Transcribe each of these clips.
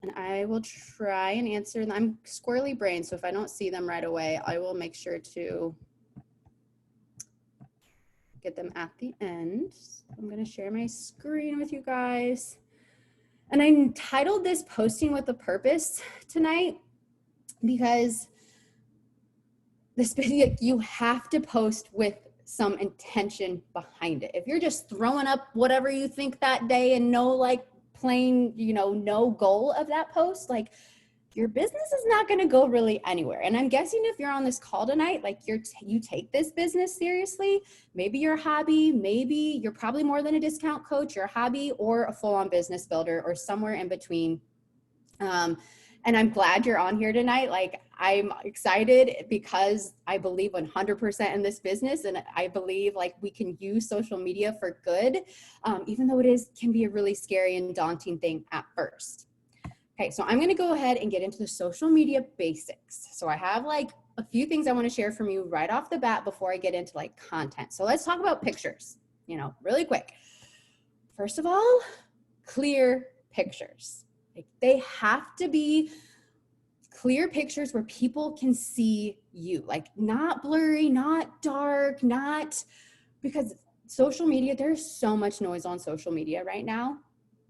And I will try and answer them. I'm squirrely brained, so if I don't see them right away, I will make sure to get them at the end. I'm going to share my screen with you guys. And I titled this Posting with a Purpose tonight because this video, you have to post with some intention behind it. If you're just throwing up whatever you think that day and no like plain, no goal of that post, like your business is not going to go really anywhere. And I'm guessing if you're on this call tonight, like you take this business seriously, maybe you're a hobby, maybe you're probably more than a discount coach, you're a hobby or a full-on business builder or somewhere in between. And I'm glad you're on here tonight. Like, I'm excited because I believe 100% in this business. And I believe like we can use social media for good, even though can be a really scary and daunting thing at first. Okay, so I'm going to go ahead and get into the social media basics. So I have like a few things I want to share from you right off the bat before I get into like content. So let's talk about pictures, really quick. First of all, clear pictures. Like, they have to be clear pictures where people can see you, like not blurry, not dark, because social media, there's so much noise on social media right now.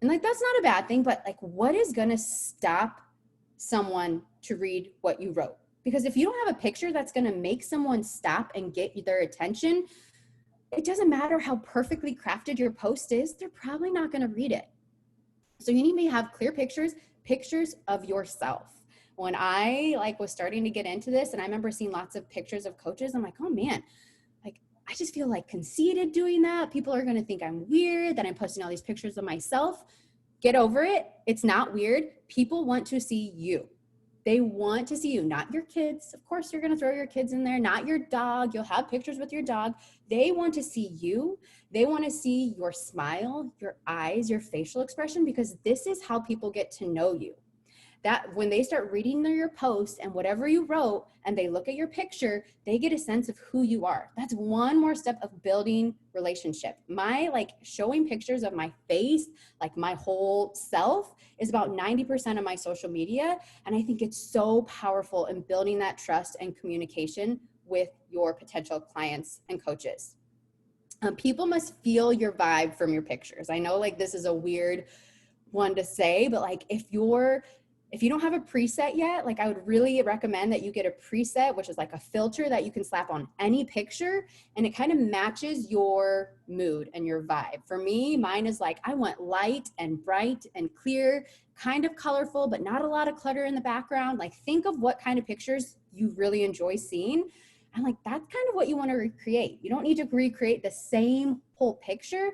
And like, that's not a bad thing, but like, what is going to stop someone to read what you wrote? Because if you don't have a picture that's going to make someone stop and get their attention, it doesn't matter how perfectly crafted your post is, they're probably not going to read it. So you need to have clear pictures of yourself. When I was starting to get into this, and I remember seeing lots of pictures of coaches, I'm like, oh man, like I just feel like conceited doing that. People are going to think I'm weird, that I'm posting all these pictures of myself. Get over it. It's not weird. People want to see you. They want to see you, not your kids. Of course, you're going to throw your kids in there, not your dog. You'll have pictures with your dog. They want to see you. They want to see your smile, your eyes, your facial expression, because this is how people get to know you. That when they start reading your post and whatever you wrote and they look at your picture, they get a sense of who you are. That's one more step of building relationship. My showing pictures of my face, like my whole self, is about 90% of my social media. And I think it's so powerful in building that trust and communication with your potential clients and coaches. People must feel your vibe from your pictures. I know this is a weird one to say, but if you don't have a preset yet, I would really recommend that you get a preset, which is like a filter that you can slap on any picture, and it kind of matches your mood and your vibe. For me, mine is I want light and bright and clear, kind of colorful, but not a lot of clutter in the background. Think of what kind of pictures you really enjoy seeing. And that's kind of what you want to recreate. You don't need to recreate the same whole picture,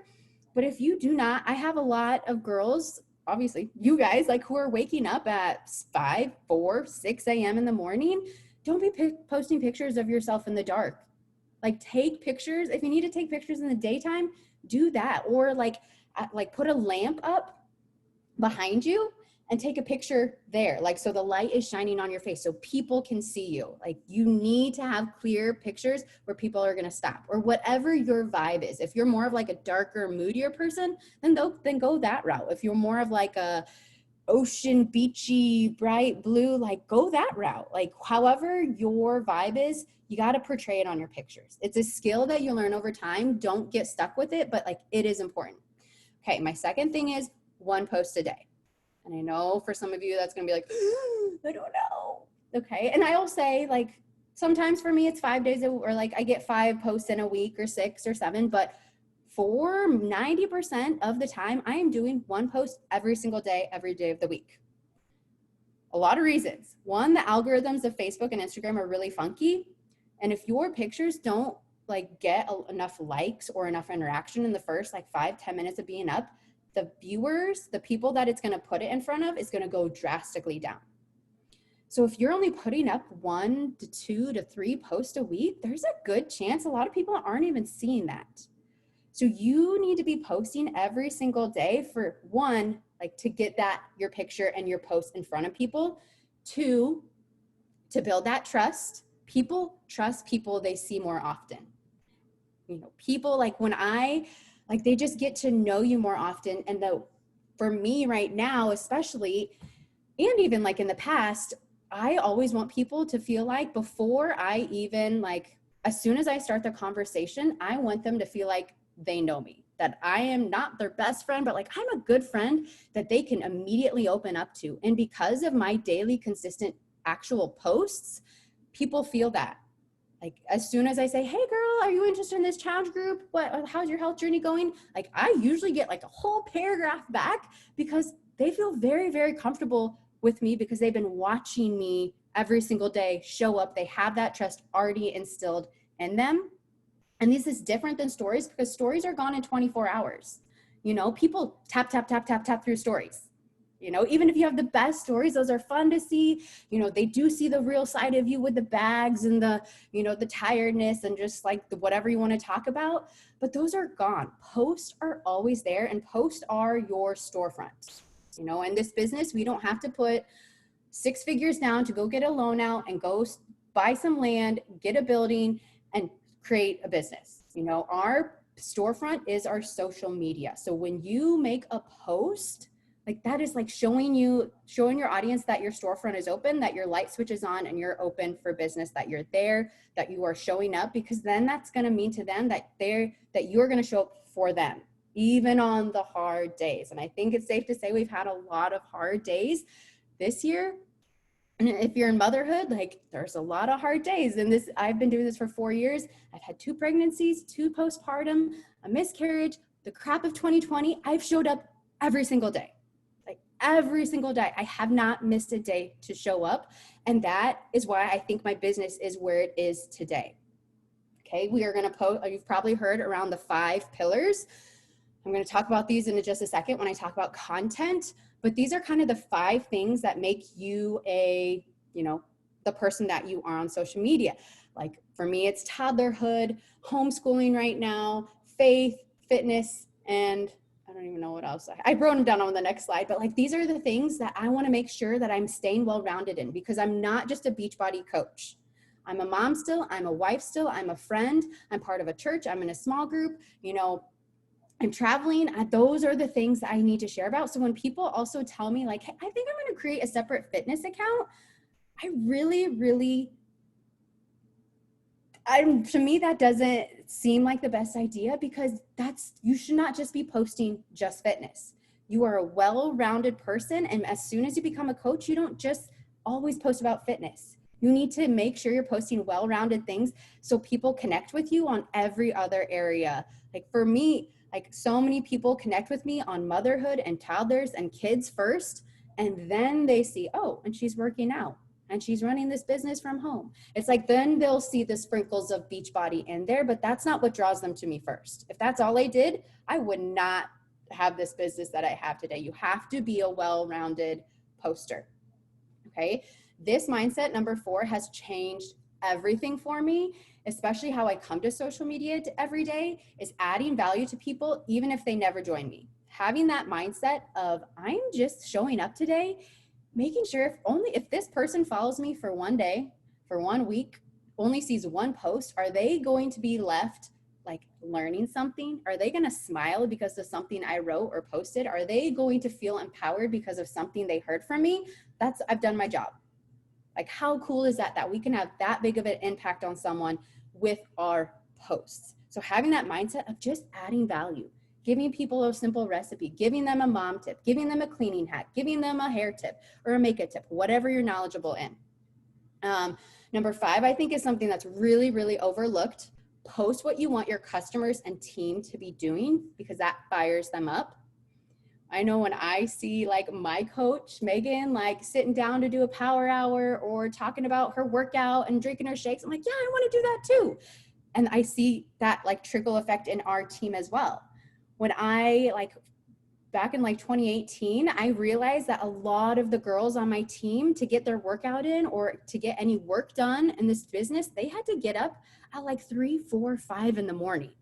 but if you do not, I have a lot of girls, obviously you guys, who are waking up at 5, 4, 6 a.m. in the morning. Don't be posting pictures of yourself in the dark. Take pictures. If you need to take pictures in the daytime, do that. Or put a lamp up behind you and take a picture there, so the light is shining on your face so people can see you. You need to have clear pictures where people are going to stop, or whatever your vibe is. If you're more of a darker, moodier person, then go that route. If you're more of a ocean, beachy, bright blue, go that route. However your vibe is, you got to portray it on your pictures. It's a skill that you learn over time. Don't get stuck with it, but it is important. Okay, my second thing is 1 post a day. And I know for some of you that's going to be I don't know. Okay. And I'll say sometimes for me it's 5 days or I get 5 posts in a week or 6 or 7, but for 90% of the time I am doing 1 post every single day, every day of the week. A lot of reasons. One, the algorithms of Facebook and Instagram are really funky. And if your pictures don't get enough likes or enough interaction in the first 5-10 minutes of being up, the viewers, the people that it's going to put it in front of, is going to go drastically down. So if you're only putting up 1 to 2 to 3 posts a week, there's a good chance a lot of people aren't even seeing that. So you need to be posting every single day for 1, to get your picture and your post in front of people. 2, to build that trust. People trust people they see more often. People when they just get to know you more often. And for me right now, especially, And even like in the past, I always want people to feel like before I even like, as soon as I start the conversation, I want them to feel like they know me, that I am not their best friend, but like I'm a good friend that they can immediately open up to. And because of my daily consistent actual posts, people feel that. Like as soon as I say, hey girl, are you interested in this challenge group? How's your health journey going? Like I usually get like a whole paragraph back because they feel very, very comfortable with me because they've been watching me every single day show up. They have that trust already instilled in them. And this is different than stories because stories are gone in 24 hours. You know, people tap, tap, tap, tap, tap through stories. You know, even if you have the best stories, those are fun to see. You know, they do see the real side of you with the bags and the, you know, the tiredness and just like the whatever you want to talk about. But those are gone. Posts are always there, and posts are your storefront. You know, in this business, we don't have to put 6 figures down to go get a loan out and go buy some land, get a building, and create a business. You know, our storefront is our social media. So when you make a post, like that is like showing your audience that your storefront is open, that your light switch is on and you're open for business, that you're there, that you are showing up, because then that's going to mean to them that you're going to show up for them, even on the hard days. And I think it's safe to say we've had a lot of hard days this year. And if you're in motherhood, like there's a lot of hard days. And this, I've been doing this for 4 years. I've had 2 pregnancies, 2 postpartum, a miscarriage, the crap of 2020. I've showed up every single day. Like every single day. I have not missed a day to show up. And that is why I think my business is where it is today. Okay, we are going to post, you've probably heard around the 5 pillars. I'm going to talk about these in just a second when I talk about content, but these are kind of the 5 things that make you the person that you are on social media. Like for me, it's toddlerhood, homeschooling right now, faith, fitness, and I don't even know what else. I wrote them down on the next slide, but like these are the things that I want to make sure that I'm staying well-rounded in, because I'm not just a Beachbody coach. I'm a mom still, I'm a wife still, I'm a friend, I'm part of a church, I'm in a small group, I'm traveling. Those are the things that I need to share about. So when people also tell me like, hey, I think I'm going to create a separate fitness account, I really, to me, that doesn't seem like the best idea, because you should not just be posting just fitness. You are a well-rounded person. And as soon as you become a coach, you don't just always post about fitness. You need to make sure you're posting well-rounded things so people connect with you on every other area. Like for me, like so many people connect with me on motherhood and toddlers and kids first, and then they see, oh, and she's working out and she's running this business from home. It's like, then they'll see the sprinkles of Beachbody in there, but that's not what draws them to me first. If that's all I did, I would not have this business that I have today. You have to be a well-rounded poster, okay? This mindset, number 4, has changed everything for me, especially how I come to social media every day, is adding value to people, even if they never join me. Having that mindset of I'm just showing up today, making sure if this person follows me for 1 day, for 1 week, only sees 1 post, are they going to be left like learning something? Are they going to smile because of something I wrote or posted? Are they going to feel empowered because of something they heard from me? I've done my job. Like, how cool is that we can have that big of an impact on someone with our posts? So having that mindset of just adding value, giving people a simple recipe, giving them a mom tip, giving them a cleaning hack, giving them a hair tip or a makeup tip, whatever you're knowledgeable in. Number 5, I think, is something that's really, really overlooked. Post what you want your customers and team to be doing, because that fires them up. I know when I see like my coach, Megan, like sitting down to do a power hour or talking about her workout and drinking her shakes, I'm like, yeah, I want to do that too. And I see that like trickle effect in our team as well. When back in 2018, I realized that a lot of the girls on my team, to get their workout in or to get any work done in this business, they had to get up at 3, 4, 5 in the morning.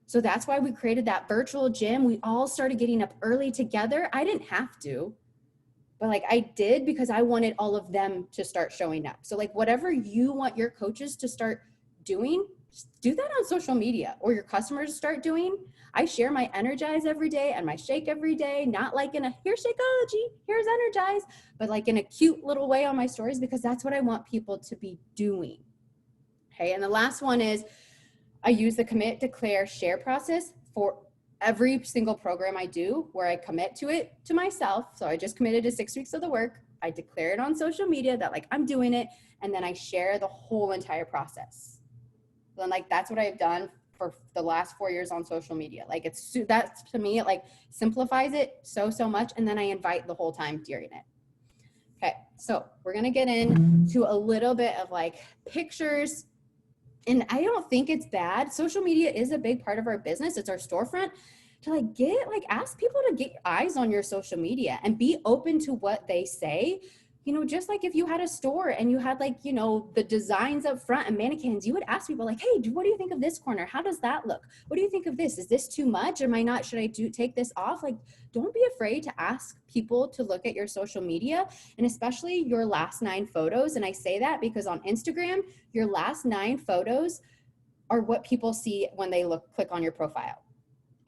So that's why we created that virtual gym. We all started getting up early together. I didn't have to, but I did because I wanted all of them to start showing up. So whatever you want your coaches to start doing, Just do that on social media, or your customers start doing. I share my Energize every day and my Shake every day, not like in a here's Shakeology, here's Energize, but like in a cute little way on my stories, because that's what I want people to be doing. Okay, and the last one is I use the commit, declare, share process for every single program I do, where I commit to it to myself. So I just committed to 6 weeks of the work. I declare it on social media that like I'm doing it, and then I share the whole entire process. And like that's what I've done for the last 4 years on social media. Like that's, to me, it like simplifies it so much, and then I invite the whole time during it. Okay, so we're gonna get into a little bit of like pictures, and I don't think it's bad. Social media is a big part of our business. It's our storefront. To like ask people to get eyes on your social media and be open to what they say. You know, just like if you had a store and you had like, you know, the designs up front and mannequins, you would ask people like, hey, what do you think of this corner? How does that look? What do you think of this? Is this too much? Am I not, should I take this off? Like, don't be afraid to ask people to look at your social media, and especially your last 9 photos. And I say that because on Instagram, your last 9 photos are what people see when they click on your profile.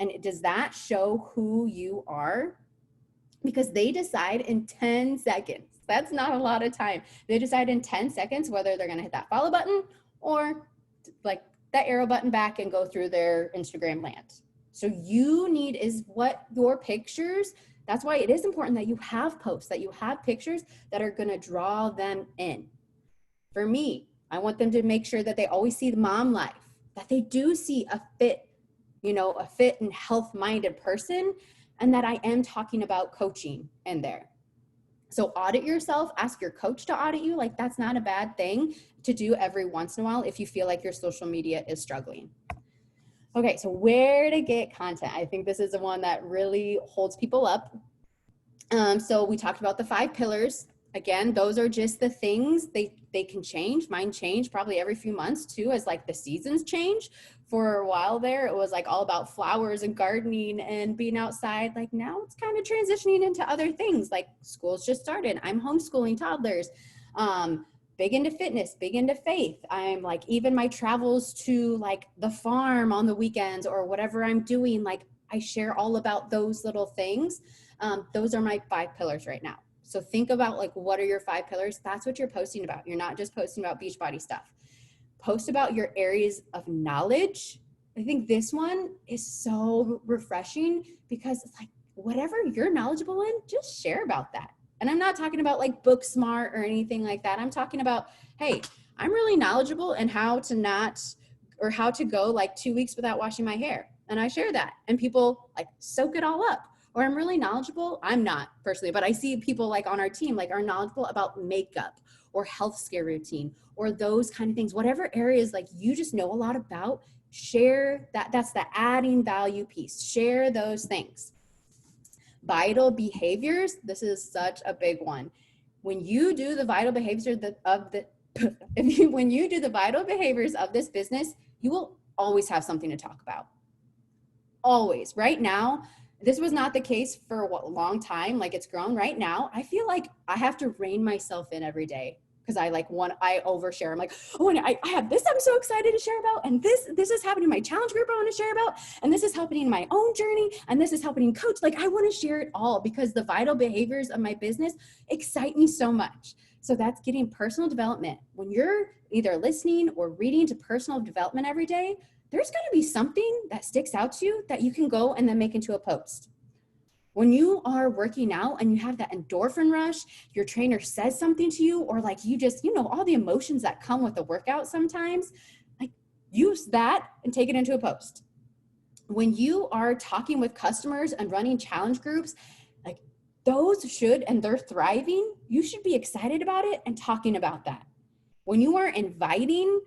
And does that show who you are? Because they decide in 10 seconds. That's not a lot of time. They decide in 10 seconds whether they're going to hit that follow button or like that arrow button back and go through their Instagram land. So you need is what your pictures, that's why it is important that you have posts, that you have pictures that are going to draw them in. For me, I want them to make sure that they always see the mom life, that they do see a fit, you know, a fit and health-minded person, and that I am talking about coaching in there. So audit yourself, ask your coach to audit you. Like that's not a bad thing to do every once in a while if you feel like your social media is struggling. Okay, so where to get content? I think this is the one that really holds people up. So we talked about the 5 pillars. Again, those are just the things, they can change. Mine change probably every few months too, as like the seasons change. For a while there, it was like all about flowers and gardening and being outside. Like now it's kind of transitioning into other things, like school's just started. I'm homeschooling toddlers, big into fitness, big into faith. I'm like, even my travels to like the farm on the weekends or whatever I'm doing, like I share all about those little things. Those are my 5 pillars right now. So think about like, what are your 5 pillars? That's what you're posting about. You're not just posting about Beachbody stuff. Post about your areas of knowledge. I think this one is so refreshing because it's like, whatever you're knowledgeable in, just share about that. And I'm not talking about like book smart or anything like that. I'm talking about, hey, I'm really knowledgeable in how to go like 2 weeks without washing my hair. And I share that, and people like soak it all up. Or I'm really knowledgeable. I'm not personally, but I see people like on our team, like are knowledgeable about makeup or health scare routine or those kind of things. Whatever areas like you just know a lot about, share that. That's the adding value piece. Share those things. Vital behaviors. This is such a big one. When you do the vital behaviors when you do the vital behaviors of this business, you will always have something to talk about. Always. Right now, this was not the case for a long time. Like it's grown right now. I feel like I have to rein myself in every day because I overshare. I'm like, oh, and I have this I'm so excited to share about. And this is happening in my challenge group I want to share about. And this is happening in my own journey. And this is happening coach. Like I want to share it all because the vital behaviors of my business excite me so much. So that's getting personal development. When you're either listening or reading to personal development every day, there's going to be something that sticks out to you that you can go and then make into a post. When you are working out and you have that endorphin rush, your trainer says something to you, or like you just, all the emotions that come with the workout sometimes, like use that and take it into a post. When you are talking with customers and running challenge groups, like those should, and they're thriving, you should be excited about it and talking about that. When you are inviting,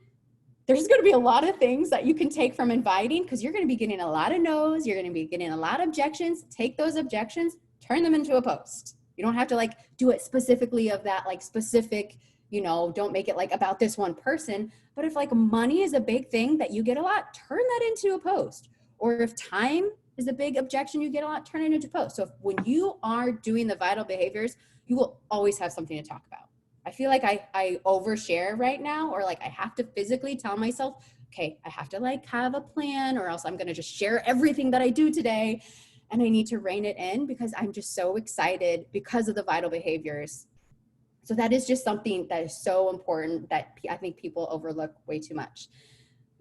there's going to be a lot of things that you can take from inviting because you're going to be getting a lot of no's. You're going to be getting a lot of objections. Take those objections, turn them into a post. You don't have to like do it specifically of that like specific, don't make it like about this one person. But if like money is a big thing that you get a lot, turn that into a post. Or if time is a big objection you get a lot, turn it into a post. So when you are doing the vital behaviors, you will always have something to talk about. I feel like I overshare right now, or like I have to physically tell myself, okay, I have to like have a plan or else I'm going to just share everything that I do today. And I need to rein it in because I'm just so excited because of the vital behaviors. So that is just something that is so important that I think people overlook way too much.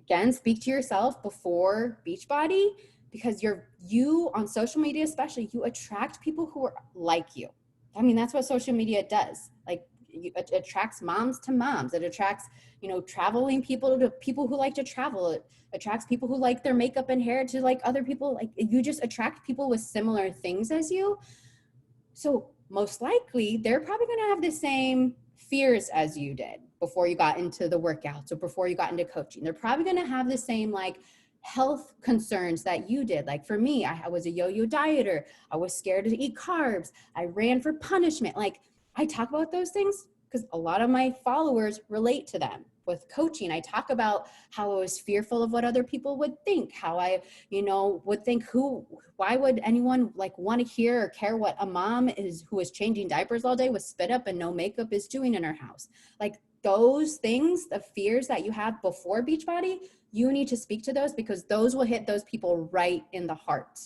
Again, speak to yourself before Beachbody, because you on social media, especially, you attract people who are like you. I mean, that's what social media does. Like, it attracts moms to moms. It attracts, traveling people to people who like to travel. It attracts people who like their makeup and hair to like other people. Like, you just attract people with similar things as you. So most likely they're probably going to have the same fears as you did before you got into the workouts or before you got into coaching. They're probably going to have the same like health concerns that you did. Like for me, I was a yo-yo dieter. I was scared to eat carbs. I ran for punishment. Like, I talk about those things because a lot of my followers relate to them. With coaching, I talk about how I was fearful of what other people would think, how I, would think why would anyone like want to hear or care what a mom is who is changing diapers all day with spit up and no makeup is doing in her house. Like, those things, the fears that you have before Beachbody, you need to speak to those because those will hit those people right in the heart.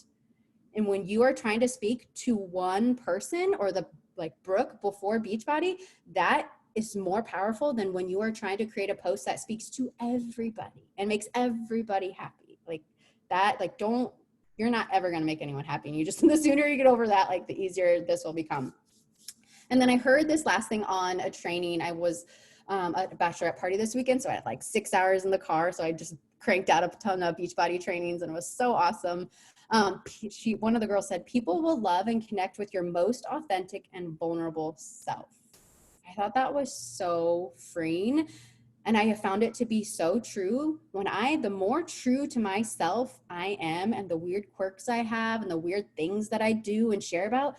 And when you are trying to speak to one person or the like Brooke before Beachbody, that is more powerful than when you are trying to create a post that speaks to everybody and makes everybody happy. Like that, like you're not ever going to make anyone happy. And you just, the sooner you get over that, like the easier this will become. And then I heard this last thing on a training. I was at a bachelorette party this weekend. So I had like 6 hours in the car. So I just cranked out a ton of Beachbody trainings and it was so awesome. One of the girls said, people will love and connect with your most authentic and vulnerable self. I thought that was so freeing. And I have found it to be so true. The more true to myself I am and the weird quirks I have and the weird things that I do and share about,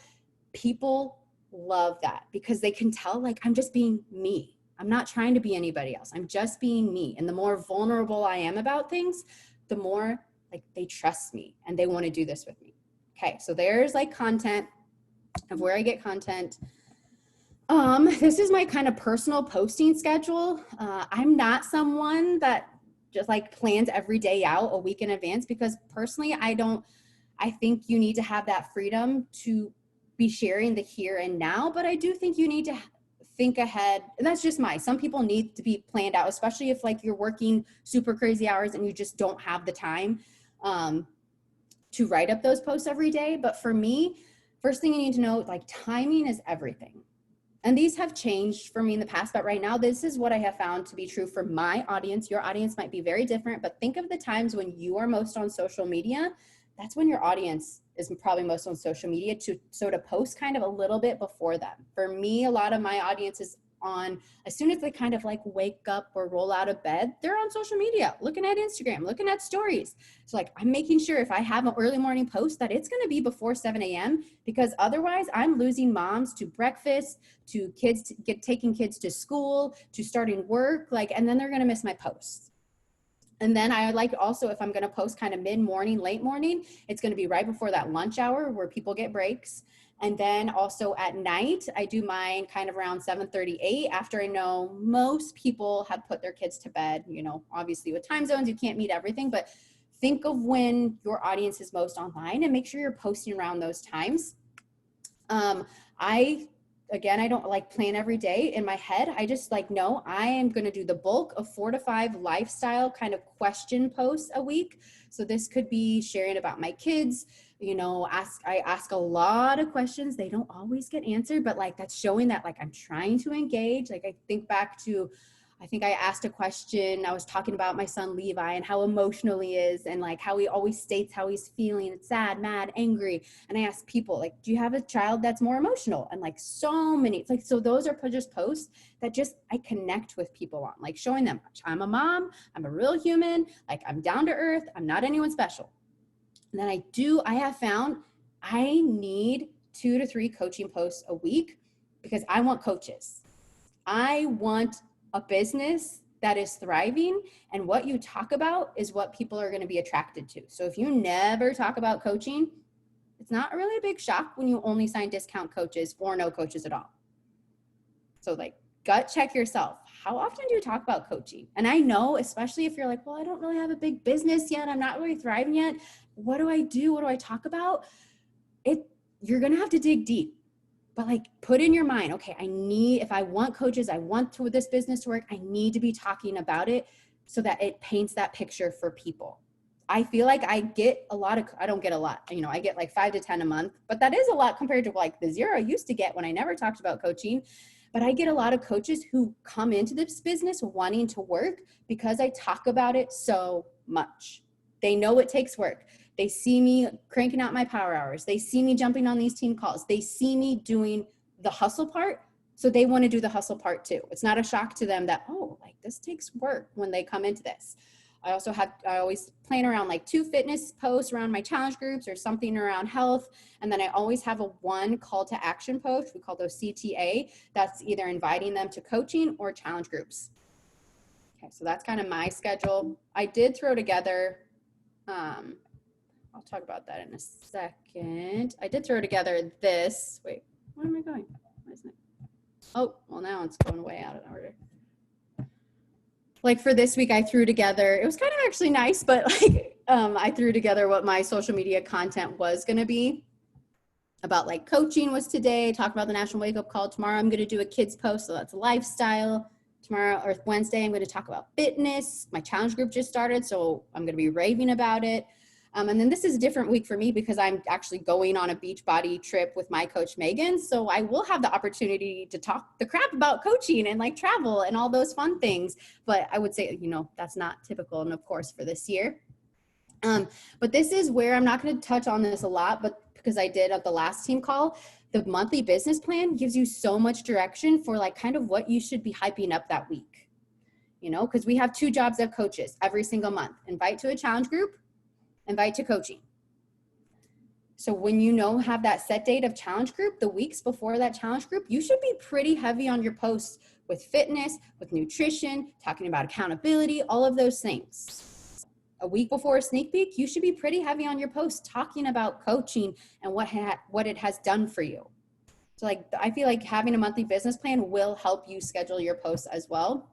people love that because they can tell like I'm just being me. I'm not trying to be anybody else. I'm just being me. And the more vulnerable I am about things, the more like they trust me and they want to do this with me. Okay, so there's like content of where I get content. This is my kind of personal posting schedule. I'm not someone that just like plans every day out a week in advance because personally, I think you need to have that freedom to be sharing the here and now, but I do think you need to think ahead. And that's just some people need to be planned out, especially if like you're working super crazy hours and you just don't have the time to write up those posts every day. But for me, first thing you need to know, like timing is everything. And these have changed for me in the past, but right now, this is what I have found to be true for my audience. Your audience might be very different, but think of the times when you are most on social media. That's when your audience is probably most on social media to post kind of a little bit before them. For me, a lot of my audience is on, as soon as they kind of like wake up or roll out of bed, they're on social media, looking at Instagram, looking at stories. So like I'm making sure if I have an early morning post that it's going to be before 7 a.m. because otherwise I'm losing moms to breakfast, to kids, taking kids to school, to starting work, and then they're going to miss my posts. And then I like also, if I'm going to post kind of mid-morning, late morning, it's going to be right before that lunch hour where people get breaks. And then also at night, I do mine kind of around 7:38 after I know most people have put their kids to bed. Obviously with time zones, you can't meet everything, but think of when your audience is most online and make sure you're posting around those times. I don't like plan every day in my head. I just no, I am going to do the bulk of 4 to 5 lifestyle kind of question posts a week. So this could be sharing about my kids, I ask a lot of questions. They don't always get answered, but that's showing that I'm trying to engage. I think back to, I think I asked a question. I was talking about my son Levi and how emotional he is and how he always states how he's feeling. It's sad, mad, angry. And I asked people do you have a child that's more emotional? And so many, so those are just posts that just, I connect with people on, showing them I'm a mom, I'm a real human, I'm down to earth. I'm not anyone special. And then I have found I need 2 to 3 coaching posts a week because I want coaches. I want a business that is thriving, and what you talk about is what people are going to be attracted to. So if you never talk about coaching, it's not really a big shock when you only sign discount coaches or no coaches at all. So gut check yourself. How often do you talk about coaching? And I know, especially if you're like, well, I don't really have a big business yet. I'm not really thriving yet. What do I do? What do I talk about? You're going to have to dig deep, but like put in your mind, okay, if I want coaches, I want this business to work, I need to be talking about it so that it paints that picture for people. I feel like I don't get a lot, I get like 5 to 10 a month, but that is a lot compared to like the 0 I used to get when I never talked about coaching. But I get a lot of coaches who come into this business wanting to work because I talk about it so much. They know it takes work. They see me cranking out my power hours. They see me jumping on these team calls. They see me doing the hustle part. So they want to do the hustle part too. It's not a shock to them that, oh, like this takes work when they come into this. I always plan around like 2 fitness posts around my challenge groups or something around health. And then I always have one call to action post. We call those CTA. That's either inviting them to coaching or challenge groups. Okay, so that's kind of my schedule. I did throw together, I'll talk about that in a second. I did throw together this, wait, where am I going? Why isn't it? Oh, well now it's going way out of order. Like for this week, I threw together, it was kind of actually nice, but like I threw together what my social media content was going to be about. Like coaching was today, talk about the National Wake Up Call. Tomorrow I'm going to do a kids post, so that's a lifestyle. Tomorrow or Wednesday, I'm going to talk about fitness. My challenge group just started, so I'm going to be raving about it. And then this is a different week for me because I'm actually going on a Beachbody trip with my coach, Megan. So I will have the opportunity to talk the crap about coaching and like travel and all those fun things. But I would say, that's not typical. And of course for this year. But this is where I'm not going to touch on this a lot, but because I did at the last team call, the monthly business plan gives you so much direction for like kind of what you should be hyping up that week, because we have 2 jobs of coaches every single month: invite to a challenge group, invite to coaching. So when have that set date of challenge group, the weeks before that challenge group, you should be pretty heavy on your posts with fitness, with nutrition, talking about accountability, all of those things. A week before a sneak peek, you should be pretty heavy on your posts talking about coaching and what it has done for you. So like, I feel like having a monthly business plan will help you schedule your posts as well.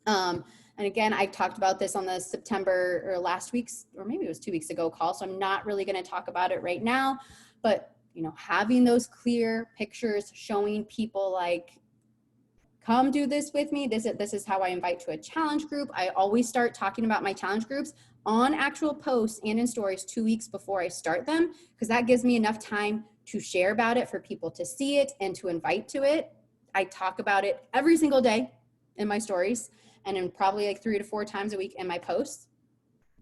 And again, I talked about this on the September or last week's, or maybe it was 2 weeks ago call. So I'm not really going to talk about it right now, but having those clear pictures showing people like, come do this with me. This is how I invite to a challenge group. I always start talking about my challenge groups on actual posts and in stories 2 weeks before I start them, because that gives me enough time to share about it for people to see it and to invite to it. I talk about it every single day in my stories, and in probably like 3 to 4 times a week in my posts.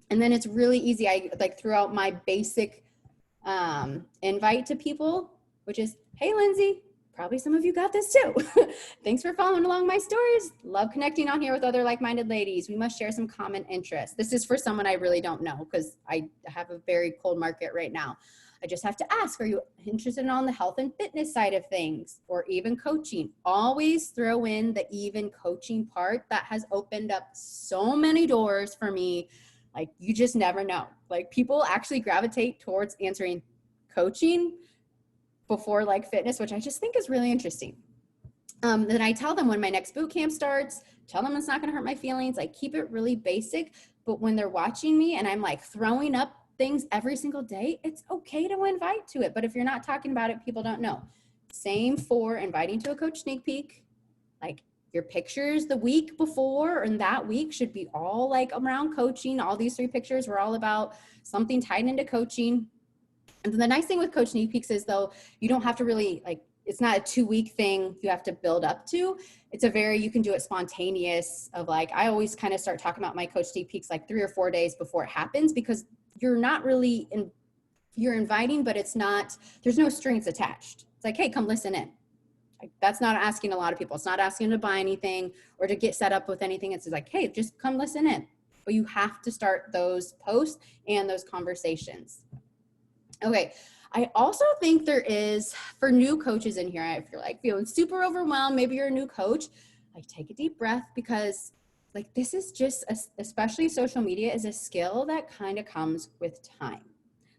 And then it's really easy. I like threw out my basic invite to people, which is, hey, Lindsay, probably some of you got this too. Thanks for following along my stories. Love connecting on here with other like-minded ladies. We must share some common interests. This is for someone I really don't know because I have a very cold market right now. I just have to ask, are you interested on the health and fitness side of things or even coaching? Always throw in the even coaching part. That has opened up so many doors for me. Like you just never know. Like people actually gravitate towards answering coaching before like fitness, which I just think is really interesting. Then I tell them when my next boot camp starts, tell them it's not going to hurt my feelings. I keep it really basic, but when they're watching me and I'm like throwing up things every single day, it's okay to invite to it. But if you're not talking about it, people don't know. Same for inviting to a coach sneak peek. Like your pictures the week before and that week should be all like around coaching. All these 3 pictures were all about something tied into coaching. And then the nice thing with coach sneak peeks is though, you don't have to really like, it's not a 2-week thing you have to build up to. It's you can do it spontaneous of like, I always kind of start talking about my coach sneak peeks like 3 or 4 days before it happens, because you're not really you're inviting, but it's not, there's no strings attached. It's like, hey, come listen in. Like, that's not asking a lot of people. It's not asking to buy anything or to get set up with anything. It's just like, hey, just come listen in. But you have to start those posts and those conversations. Okay. I also think there is, for new coaches in here, if you're like feeling super overwhelmed, maybe you're a new coach, like take a deep breath, because like this is just, especially social media is a skill that kind of comes with time.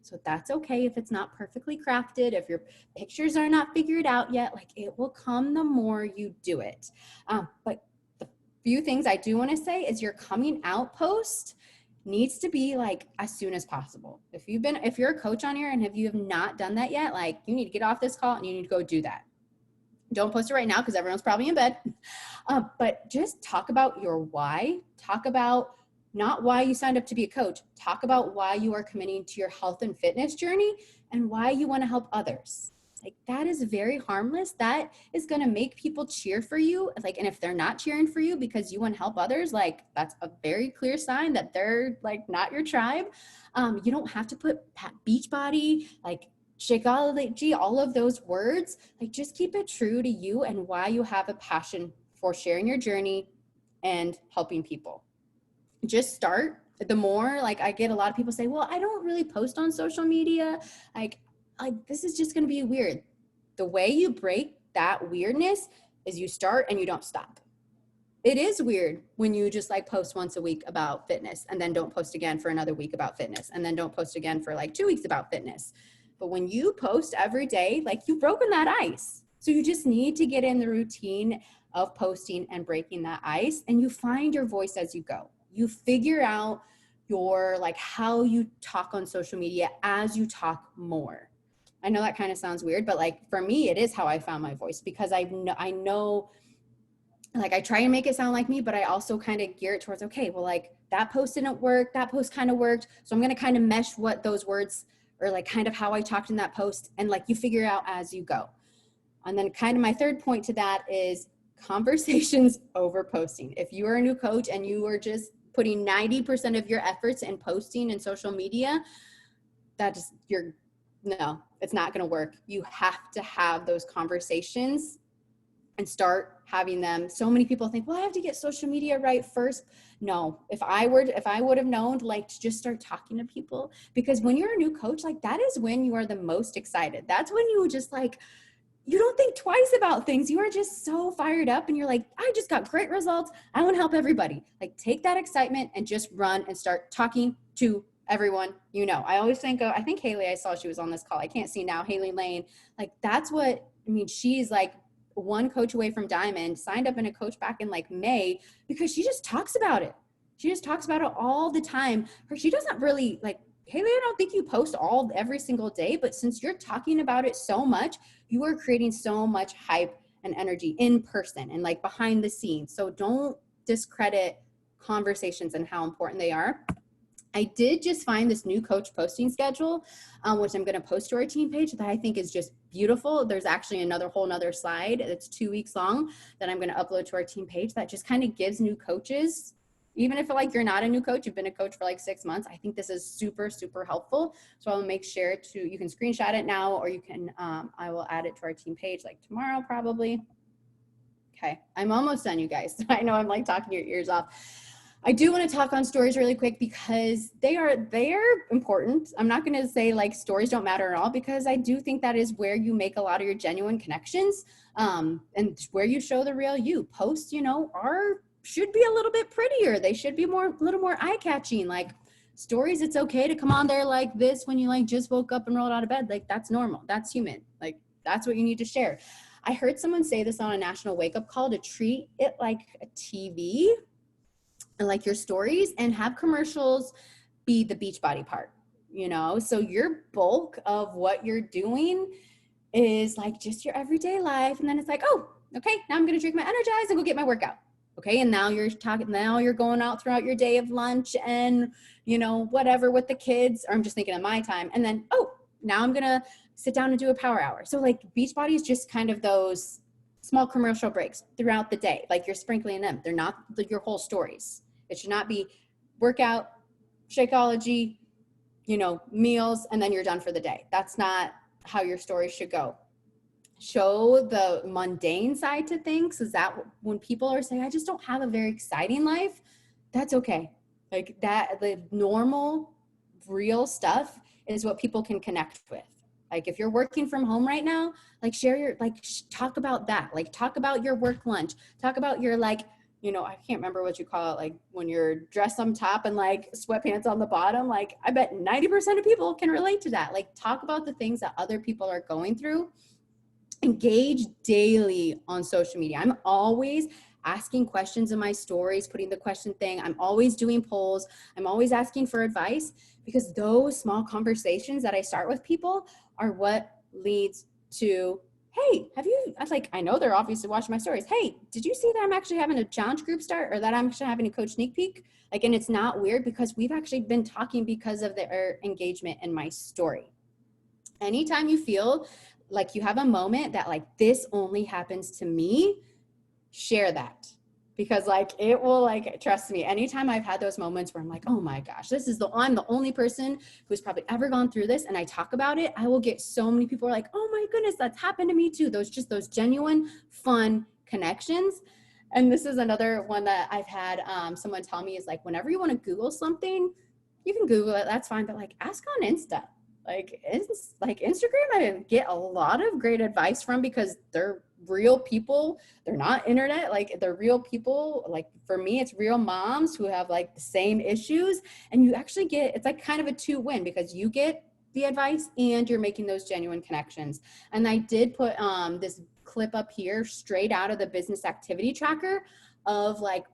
So that's okay if it's not perfectly crafted, if your pictures are not figured out yet, like it will come the more you do it. But the few things I do want to say is your coming out post needs to be like as soon as possible. If you're a coach on here and if you have not done that yet, like you need to get off this call and you need to go do that. Don't post it right now because everyone's probably in bed. But just talk about your why. Talk about not why you signed up to be a coach. Talk about why you are committing to your health and fitness journey and why you want to help others. Like that is very harmless. That is going to make people cheer for you. Like, and if they're not cheering for you because you want to help others, like that's a very clear sign that they're like not your tribe. You don't have to put Beachbody, like Shakeology, all of those words. Like just keep it true to you and why you have a passion for sharing your journey and helping people. Just start. The more, like I get a lot of people say, well, I don't really post on social media. Like this is just going to be weird. The way you break that weirdness is you start and you don't stop. It is weird when you just like post once a week about fitness and then don't post again for another week about fitness and then don't post again for like 2 weeks about fitness. But when you post every day, like you've broken that ice. So you just need to get in the routine of posting and breaking that ice, and you find your voice as you go. You figure out your like how you talk on social media as you talk more. I know that kind of sounds weird, but like for me, it is how I found my voice because I know like I try and make it sound like me, but I also kind of gear it towards, okay, well, like that post didn't work. That post kind of worked. So I'm going to kind of mesh what those words or like kind of how I talked in that post, and like you figure out as you go. And then kind of my third point to that is conversations over posting. If you are a new coach and you are just putting 90% of your efforts in posting and social media, no, it's not going to work. You have to have those conversations and start having them. So many people think, well, I have to get social media right first. No, if I would have known, like to just start talking to people, because when you're a new coach, like that is when you are the most excited. That's when you just like, you don't think twice about things. You are just so fired up and you're like, I just got great results. I want to help everybody. Like take that excitement and just run and start talking to everyone. You know, I always think of, I think Haley, I saw she was on this call. I can't see now, Haley Lane. Like that's what, I mean, she's like one coach away from Diamond, signed up in a coach back in like May because she just talks about it. She just talks about it all the time. She doesn't really like, Haley, I don't think you post every single day, but since you're talking about it so much, you are creating so much hype and energy in person and like behind the scenes. So don't discredit conversations and how important they are. I did just find this new coach posting schedule, which I'm going to post to our team page, that I think is just beautiful. There's actually whole nother slide that's 2 weeks long that I'm going to upload to our team page that just kind of gives new coaches, even if like you're not a new coach, you've been a coach for like 6 months, I think this is super, super helpful. So I'll make sure you can screenshot it now, or you can, I will add it to our team page like tomorrow probably. Okay, I'm almost done, you guys. I know I'm like talking your ears off. I do want to talk on stories really quick because they are important. I'm not going to say like stories don't matter at all, because I do think that is where you make a lot of your genuine connections, and where you show the real you. Posts, should be a little bit prettier. They should be a little more eye-catching. Like stories, it's okay to come on there like this when you like just woke up and rolled out of bed. Like that's normal. That's human. Like that's what you need to share. I heard someone say this on a national wake-up call, to treat it like a TV and like your stories, and have commercials be the Beachbody part, so your bulk of what you're doing is like just your everyday life. And then it's like, oh, okay, now I'm going to drink my Energize and go get my workout. Okay. And now you're going out throughout your day of lunch and, whatever with the kids, or I'm just thinking of my time. And then, oh, now I'm going to sit down and do a power hour. So like Beachbody is just kind of those small commercial breaks throughout the day. Like you're sprinkling them. They're not your whole stories. It should not be workout, Shakeology, meals, and then you're done for the day. That's not how your story should go. Show the mundane side to things. Is that when people are saying, I just don't have a very exciting life? That's okay. Like that, the normal, real stuff is what people can connect with. Like if you're working from home right now, like share talk about that. Like talk about your work lunch. Talk about your you know, I can't remember what you call it, like when you're dressed on top and like sweatpants on the bottom. Like I bet 90% of people can relate to that. Like talk about the things that other people are going through. Engage daily on social media. I'm always asking questions in my stories, putting the question thing. I'm always doing polls. I'm always asking for advice, because those small conversations that I start with people are what leads to, hey, have you, I was like, I know they're obviously watching my stories. Hey, did you see that I'm actually having a challenge group start, or that I'm actually having a coach sneak peek? Like, and it's not weird because we've actually been talking because of their engagement in my story. Anytime you feel like you have a moment that like this only happens to me, share that, because like it will, like, trust me, anytime I've had those moments where I'm like, oh my gosh, I'm the only person who's probably ever gone through this, and I talk about it, I will get so many people are like, oh my goodness, that's happened to me too. Those genuine fun connections. And this is another one that I've had someone tell me is like, whenever you want to Google something, you can Google it, that's fine, but like ask on Insta. Like Instagram, I get a lot of great advice from, because they're real people. They're not internet, like they're real people. Like for me, it's real moms who have like the same issues, and you actually get, it's like kind of a two-win, because you get the advice and you're making those genuine connections. And I did put this clip up here straight out of the business activity tracker of like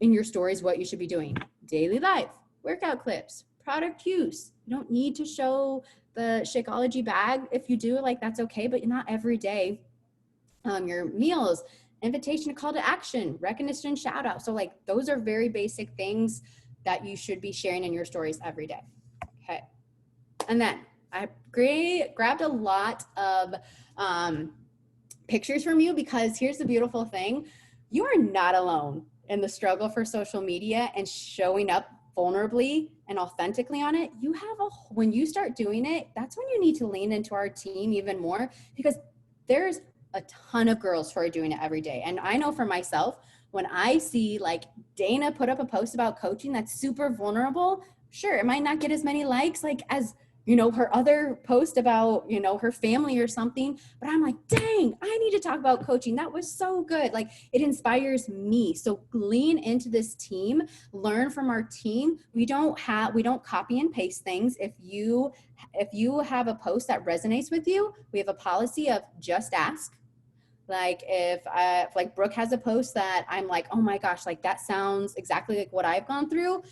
in your stories what you should be doing: daily life, workout clips, product use. You don't need to show the Shakeology bag. If you do, like, that's okay, but not every day. Your meals, invitation to call to action, recognition, shout out. So like those are very basic things that you should be sharing in your stories every day. Okay. And then I grabbed a lot of pictures from you, because here's the beautiful thing. You are not alone in the struggle for social media and showing up vulnerably and authentically on it. When you start doing it, that's when you need to lean into our team even more, because there's a ton of girls who are doing it every day. And I know for myself, when I see like Dana put up a post about coaching that's super vulnerable, sure, it might not get as many likes like as, you know, her other post about, you know, her family or something, but I'm like, dang, I need to talk about coaching. That was so good. Like it inspires me. So lean into this team, learn from our team. We don't copy and paste things. If you have a post that resonates with you, we have a policy of just ask. Like if like Brooke has a post that I'm like, oh my gosh, like that sounds exactly like what I've gone through,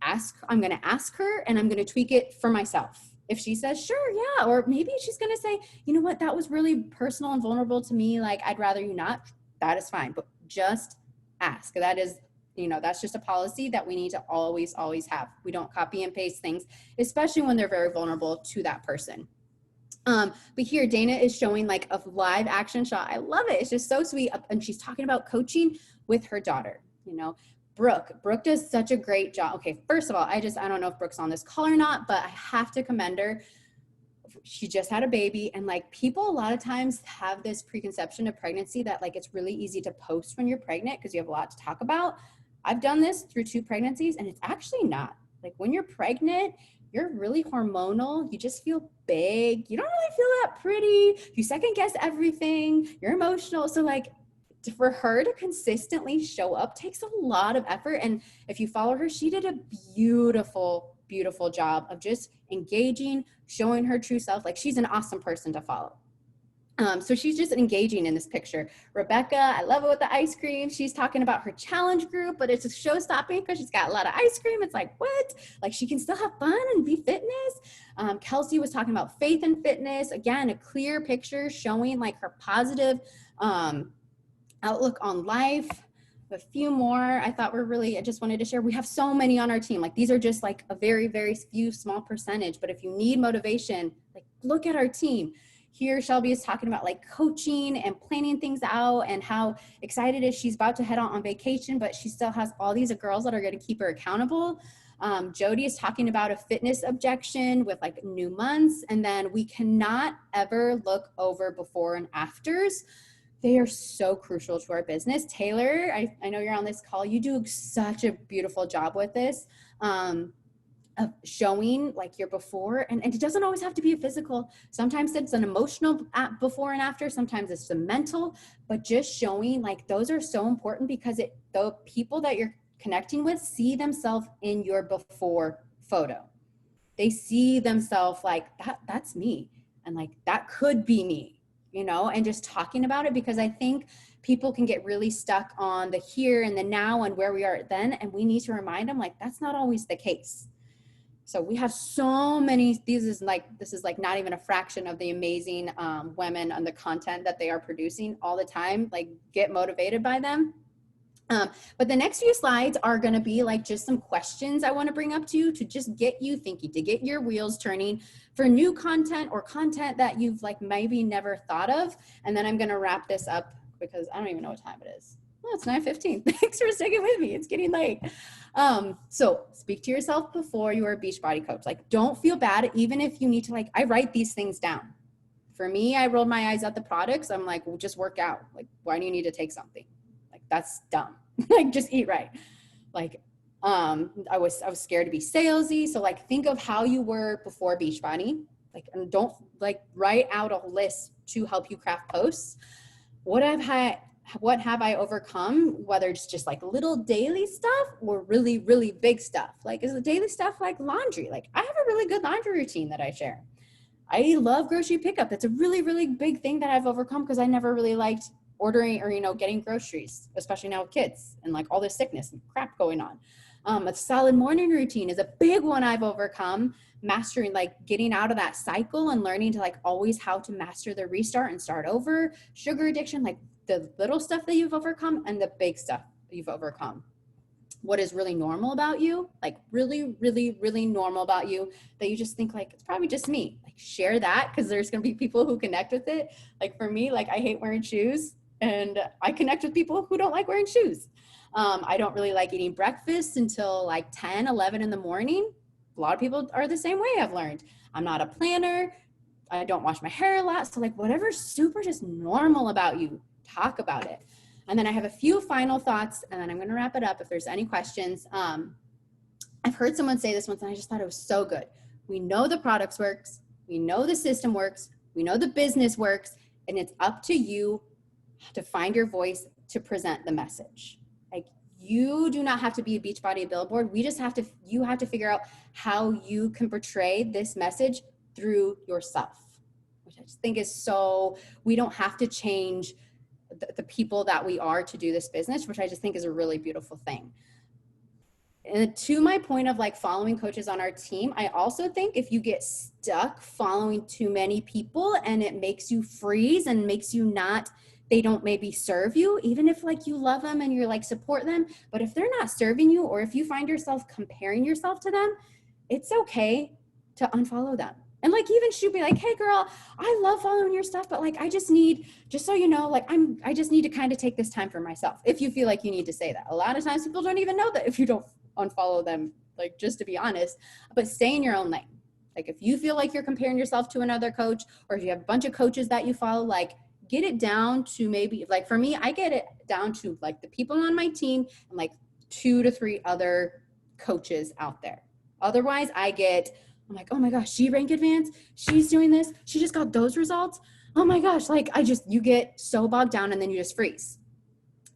I'm going to ask her and I'm going to tweak it for myself. If she says, sure, yeah, or maybe she's going to say, you know what, that was really personal and vulnerable to me, like I'd rather you not, that is fine, but just ask. That is, you know, that's just a policy that we need to always have. We don't copy and paste things, especially when they're very vulnerable to that person. But here Dana is showing like a live action shot. I love it. It's just so sweet. And she's talking about coaching with her daughter, you know. Brooke does such a great job. Okay, first of all, I don't know if Brooke's on this call or not, but I have to commend her. She just had a baby, and like people a lot of times have this preconception of pregnancy that like it's really easy to post when you're pregnant because you have a lot to talk about. I've done this through 2 pregnancies, and it's actually not. Like when you're pregnant, you're really hormonal. You just feel big. You don't really feel that pretty. You second guess everything. You're emotional. So like for her to consistently show up takes a lot of effort. And if you follow her, she did a beautiful, beautiful job of just engaging, showing her true self. Like she's an awesome person to follow. So she's just engaging in this picture. Rebecca, I love it with the ice cream. She's talking about her challenge group, but it's a show stopping because she's got a lot of ice cream. It's like, what? Like she can still have fun and be fitness. Kelsey was talking about faith and fitness. Again, a clear picture showing like her positive outlook on life. A few more I thought were really, I just wanted to share. We have so many on our team. Like these are just like a very, very few small percentage, but if you need motivation, like look at our team. Here, Shelby is talking about like coaching and planning things out and how excited is she's about to head out on vacation, but she still has all these girls that are going to keep her accountable. Jody is talking about a fitness objection with like new months. And then we cannot ever look over before and afters. They are so crucial to our business. Taylor, I know you're on this call. You do such a beautiful job with this. of showing like your before, and it doesn't always have to be a physical. Sometimes it's an emotional before and after, sometimes it's the mental, but just showing, like, those are so important because the people that you're connecting with see themselves in your before photo. They see themselves like that's me, and like that could be me, and just talking about it, because I think people can get really stuck on the here and the now and where we are then, and we need to remind them like that's not always the case. So we have so many, this is like not even a fraction of the amazing women on the content that they are producing all the time. Like, get motivated by them. But the next few slides are going to be like just some questions I want to bring up to you to just get you thinking, to get your wheels turning for new content or content that you've like maybe never thought of. And then I'm going to wrap this up because I don't even know what time it is. Well, it's 9:15. Thanks for sticking with me. It's getting late. So speak to yourself before you are a Beachbody coach. Like, don't feel bad, even if you need to, like, I write these things down. For me, I rolled my eyes at the products. I'm like, well, just work out. Like, why do you need to take something? Like, that's dumb. Like, just eat right. Like, I was scared to be salesy. So like, think of how you were before Beachbody. Like, and don't like write out a list to help you craft posts. What have I overcome, whether it's just like little daily stuff or really, really big stuff. Like, is the daily stuff like laundry? Like, I have a really good laundry routine that I share. I love grocery pickup. That's a really, really big thing that I've overcome because I never really liked ordering or, getting groceries, especially now with kids and like all this sickness and crap going on. A solid morning routine is a big one I've overcome, mastering, like getting out of that cycle and learning to like always how to master the restart and start over. Sugar addiction, like the little stuff that you've overcome and the big stuff that you've overcome. What is really normal about you, like really, really, really normal about you that you just think like, it's probably just me. Like, share that, because there's going to be people who connect with it. Like for me, like I hate wearing shoes, and I connect with people who don't like wearing shoes. I don't really like eating breakfast until like 10, 11 in the morning. A lot of people are the same way, I've learned. I'm not a planner. I don't wash my hair a lot. So like, whatever's super just normal about you, talk about it. And then I have a few final thoughts, and then I'm going to wrap it up if there's any questions. I've heard someone say this once, and I just thought it was so good. We know the products works. We know the system works. We know the business works. And it's up to you to find your voice to present the message. Like, you do not have to be a Beachbody billboard. You have to figure out how you can portray this message through yourself, which I just think is so, we don't have to change the people that we are to do this business, which I just think is a really beautiful thing. And to my point of like following coaches on our team, I also think if you get stuck following too many people and it makes you freeze and makes you not, they don't maybe serve you, even if like you love them and you're like support them, but if they're not serving you, or if you find yourself comparing yourself to them, it's okay to unfollow them. And like, even shoot me like, hey girl, I love following your stuff, but like, just so you know, like I just need to kind of take this time for myself. If you feel like you need to say that. A lot of times people don't even know that if you don't unfollow them, like, just to be honest, but stay in your own lane. Like, if you feel like you're comparing yourself to another coach, or if you have a bunch of coaches that you follow, like, get it down to maybe, like for me, I get it down to like the people on my team and like 2 to 3 other coaches out there. Otherwise I'm like, oh my gosh, she ranked advanced. She's doing this. She just got those results. Oh my gosh. Like, you get so bogged down and then you just freeze.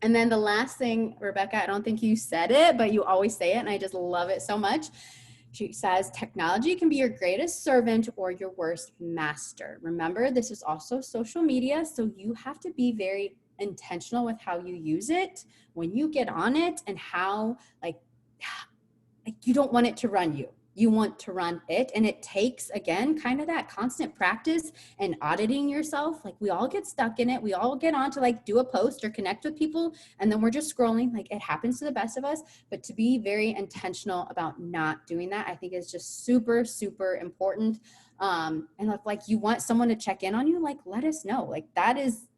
And then the last thing, Rebecca, I don't think you said it, but you always say it, and I just love it so much. She says, technology can be your greatest servant or your worst master. Remember, this is also social media, so you have to be very intentional with how you use it when you get on it, and how, like you don't want it to run you. You want to run it. And it takes, again, kind of that constant practice and auditing yourself. Like, we all get stuck in it. We all get on to like do a post or connect with people, and then we're just scrolling. Like, it happens to the best of us, but to be very intentional about not doing that, I think is just super, super important. And like you want someone to check in on you, like, let us know. Like, that is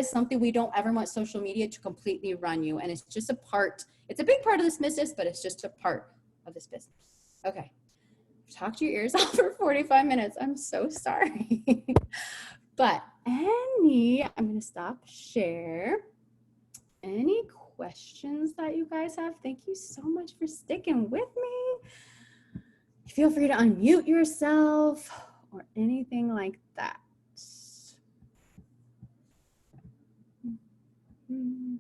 something we don't ever want social media to completely run you. And it's just it's a big part of this business, but it's just a part of this business. Okay. I've talked your ears off for 45 minutes. I'm so sorry. But I'm going to stop share. Any questions that you guys have? Thank you so much for sticking with me. Feel free to unmute yourself or anything like that. Did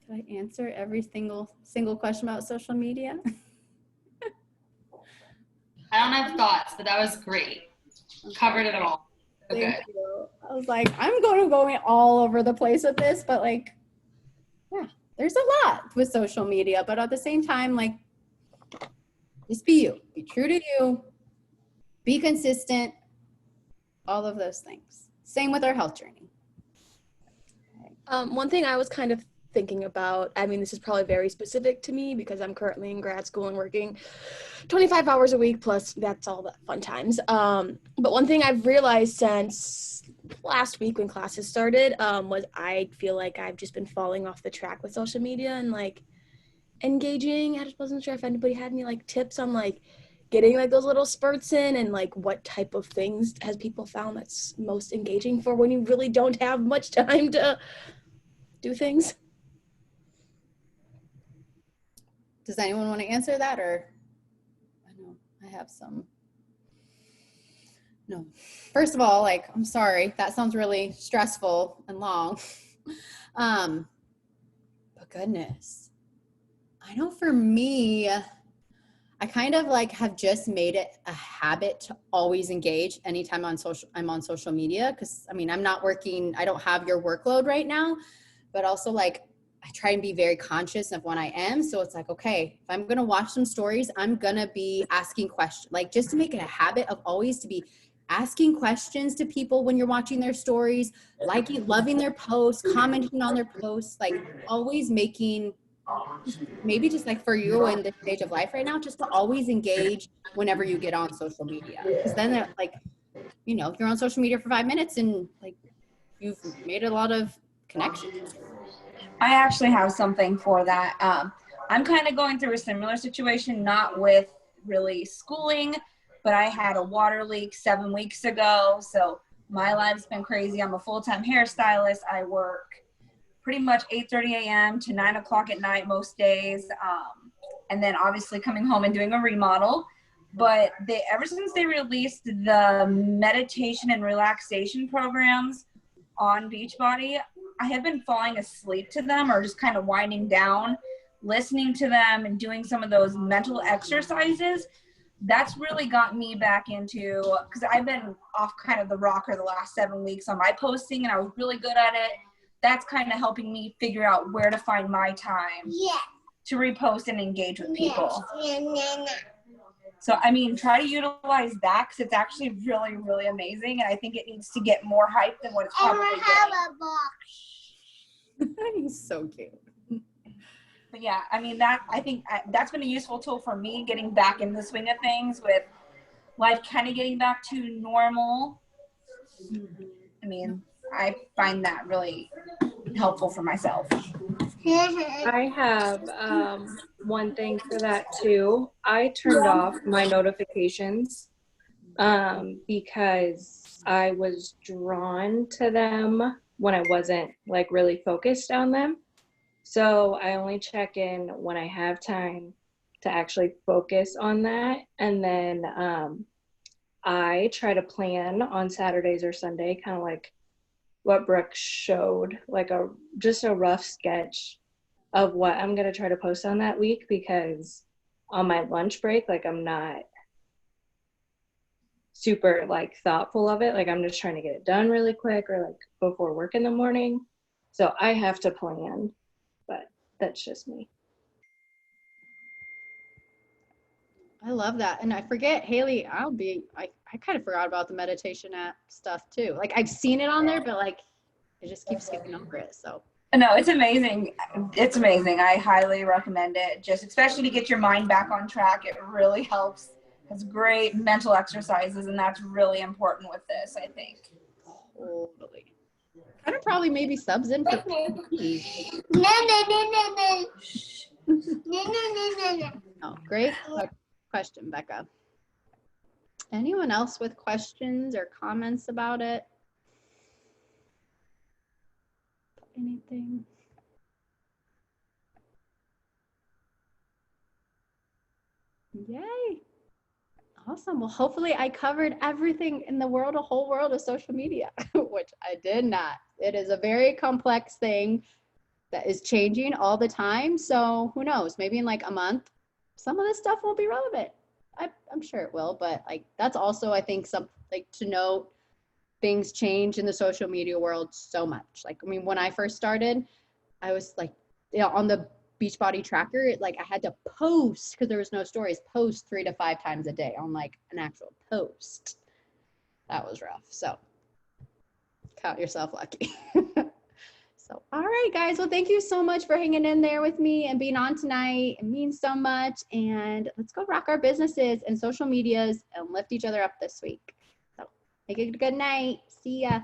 I answer every single question about social media? I don't have thoughts, but that was great. Covered it all. Thank you. I was like, I'm going all over the place with this, but like, yeah, there's a lot with social media, but at the same time, like, just be you, be true to you, be consistent, all of those things. Same with our health journey. One thing I was kind of thinking about, I mean, this is probably very specific to me because I'm currently in grad school and working 25 hours a week, plus that's all the fun times. But one thing I've realized since last week when classes started was I feel like I've just been falling off the track with social media and like engaging. I just wasn't sure if anybody had any like tips on like getting like those little spurts in, and like what type of things has people found that's most engaging for when you really don't have much time to do things. Does anyone want to answer that, or I know I have some. No. First of all, like, I'm sorry, that sounds really stressful and long. But goodness, I know for me, I kind of like have just made it a habit to always engage anytime I'm on social media. Cause I mean, I'm not working, I don't have your workload right now, but also like I try and be very conscious of when I am. So it's like, okay, if I'm going to watch some stories, I'm going to be asking questions, like just to make it a habit of always to be asking questions to people when you're watching their stories, liking, loving their posts, commenting on their posts, like always making, maybe just like for you in this stage of life right now, just to always engage whenever you get on social media. Because then like, you know, you're on social media for 5 minutes and like you've made a lot of connections. I actually have something for that. I'm kind of going through a similar situation, not with really schooling, but I had a water leak 7 weeks ago. So my life's been crazy. I'm a full-time hairstylist. I work pretty much 8:30 a.m. to 9 o'clock at night most days. And then obviously coming home and doing a remodel. But ever since they released the meditation and relaxation programs on Beachbody, I have been falling asleep to them or just kind of winding down, listening to them and doing some of those mental exercises. That's really got me back into, because I've been off kind of the rocker the last 7 weeks on my posting and I was really good at it. That's kind of helping me figure out where to find my time to repost and engage with people. So, I mean, try to utilize that because it's actually really, really amazing. And I think it needs to get more hype than what it's probably getting. He's so cute. But yeah, I mean, I think that's been a useful tool for me getting back in the swing of things with life kind of getting back to normal. I mean, I find that really helpful for myself. I have one thing for that too. I turned off my notifications because I was drawn to them when I wasn't like really focused on them. So I only check in when I have time to actually focus on that. And then I try to plan on Saturdays or Sunday, kind of like what Brooke showed, like just a rough sketch of what I'm going to try to post on that week, because on my lunch break, like I'm not super like thoughtful of it. Like I'm just trying to get it done really quick or like before work in the morning. So I have to plan, but that's just me. I love that. And I forget, Haley, I kind of forgot about the meditation app stuff too. Like I've seen it on there, but like I just keep skipping over it. So no, it's amazing. It's amazing. I highly recommend it. Just especially to get your mind back on track. It really helps. It's great mental exercises, and that's really important with this, I think. totally. Kind of probably maybe subs in for me. Oh, great question, Becca. Anyone else with questions or comments about it? Anything? Awesome. Well, hopefully I covered everything in the world, a whole world of social media, which I did not. It is a very complex thing that is changing all the time. So who knows, maybe in like a month, some of this stuff won't be relevant. I'm sure it will, but like, that's also, I think, some like to note things change in the social media world so much. Like, I mean, when I first started, I was like, you know, on the Beachbody tracker, like I had to post because there was no stories, post 3 to 5 times a day on like an actual post. That was rough. So count yourself lucky. So, all right, guys. Well, thank you so much for hanging in there with me and being on tonight. It means so much. And let's go rock our businesses and social medias and lift each other up this week. So, make it a good night. See ya.